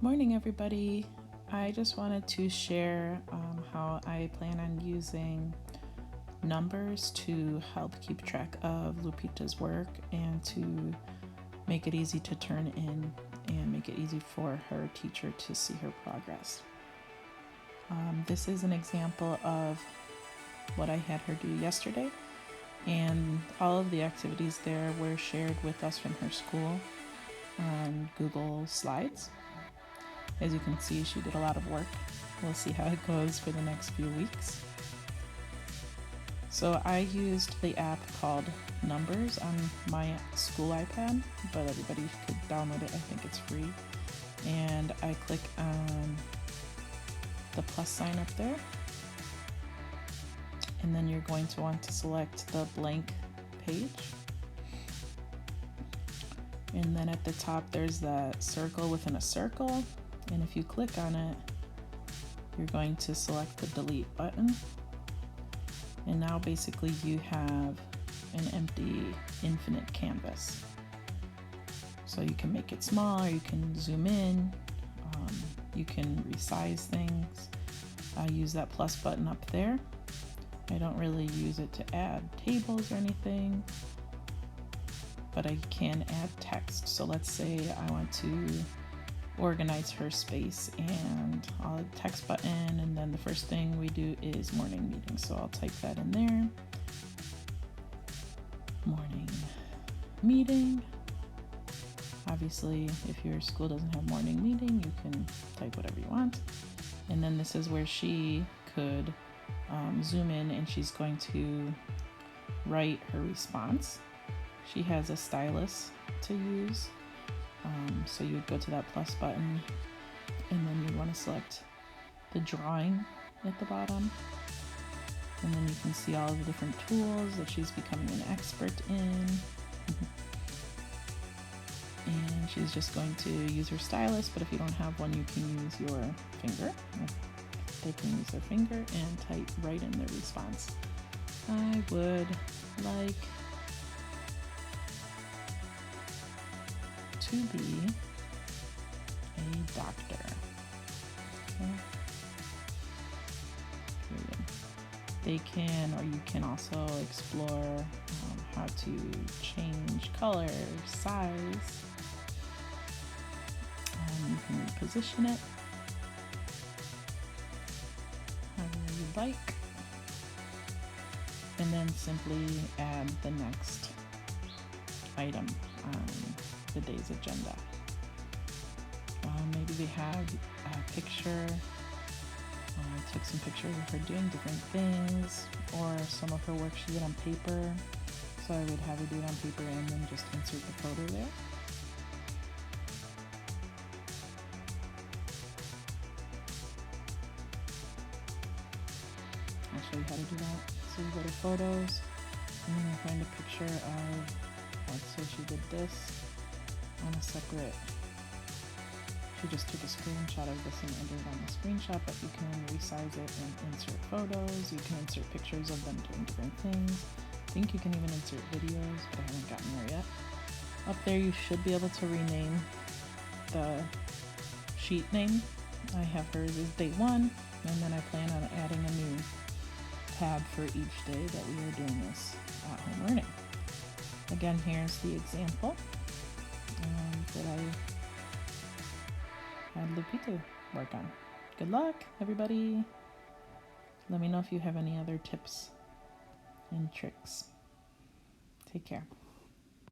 Morning, everybody. I just wanted to share how I plan on using numbers to help keep track of Lupita's work and to make it easy to turn in and make it easy for her teacher to see her progress. This is an example of what I had her do yesterday, and all of the activities there were shared with us from her school on Google Slides. As you can see, she did a lot of work. We'll see how it goes for the next few weeks. So I used the app called Numbers on my school iPad, but everybody could download it. I think it's free. And I click on the plus sign up there. And then you're going to want to select the blank page. And then at the top, there's that circle within a circle. And if you click on it, you're going to select the delete button. And now basically you have an empty infinite canvas. So you can make it smaller, you can zoom in, you can resize things. I use that plus button up there. I don't really use it to add tables or anything, but I can add text. So let's say I want to organize her space, and I'll text button, and then the first thing we do is morning meeting. So I'll type that in there. Morning meeting. Obviously, if your school doesn't have morning meeting, you can type whatever you want. And then this is where she could zoom in, and she's going to write her response. She has a stylus to use. So you would go to that plus button, and then you'd want to select the drawing at the bottom. And then you can see all of the different tools that she's becoming an expert in. And she's just going to use her stylus, but if you don't have one, you can use your finger. They can use their finger and type right in their response. I would like to be a doctor. Okay. They can, or you can also explore how to change color, size. You can reposition it however you like, and then simply add the next item on the day's agenda. Maybe they have a picture. I took some pictures of her doing different things, or some of her work she did on paper. So I would have her do it on paper and then just insert the photo there. I'll show you how to do that. So you go to photos, and then you find a picture of, let's say she did this on a separate. She just took a screenshot of this and entered on the screenshot, but you can resize it and insert photos. You can insert pictures of them doing different things. I think you can even insert videos, but I haven't gotten there yet. Up there, you should be able to rename the sheet name. I have hers as day 1, and then I plan on adding a new tab for each day that we are doing this at-home learning. Again, here's the example that I had Lupita work on. Good luck, everybody. Let me know if you have any other tips and tricks. Take care.